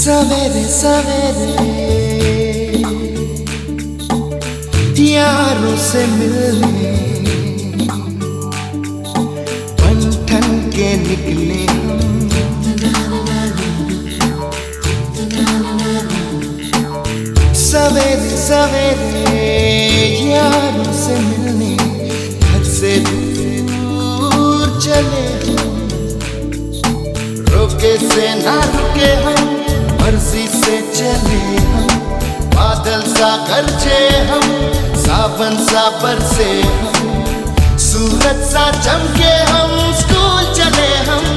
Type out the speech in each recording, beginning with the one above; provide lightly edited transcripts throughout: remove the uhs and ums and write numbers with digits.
सवेरे सवेरे यारों से मिलने बन ठन के निकले सवेरे सवेरे यारों से मिलने घर से दूर चले रुके से ना रुके हम मर्जी से चले हम बादल सा गरजे हम सावन सा बरसे हम सूरज सा चमके हम स्कूल चले हम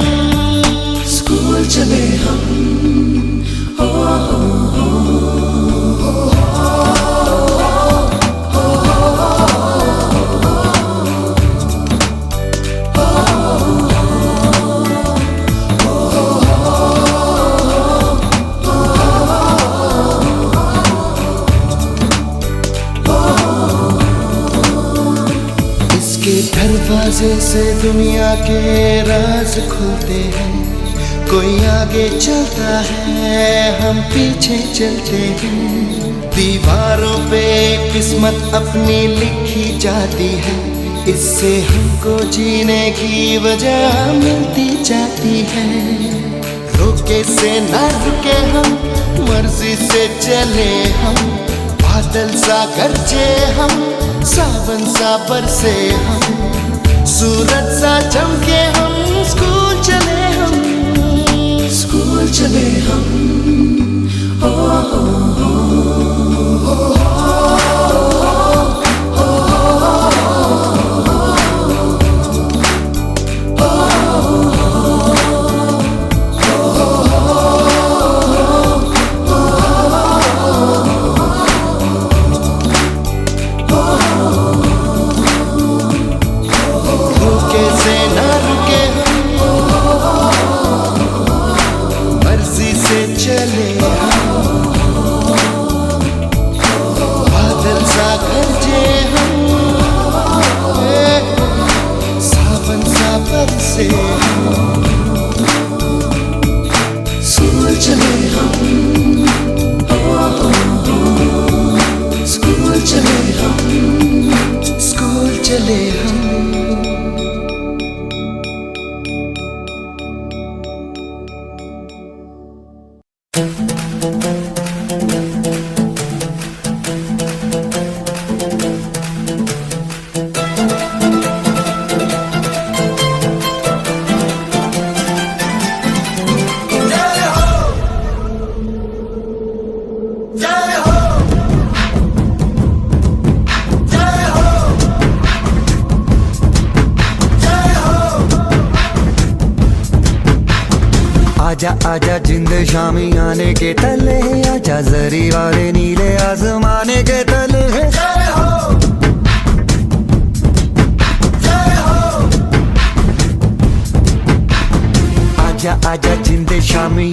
दरवाजे से दुनिया के राज खुलते हैं। कोई आगे चलता है हम पीछे चलते हैं। दीवारों पे किस्मत अपनी लिखी जाती है। इससे हमको जीने की वजह मिलती जाती है। रुके से ना रुके हम मर्जी से चले हम बादल सा गरजे हम सावन सा बरसे हम सूरज सा चमके हम स्कूल चले हम बादल सा गरजे हम सावन सा बरसे स्कूल चले हम स्कूल चले हम आजा आजा जिंद शामी आने के तले आजा जरी वाले नीले आसमाने के तले आजा आजा जिंद शामी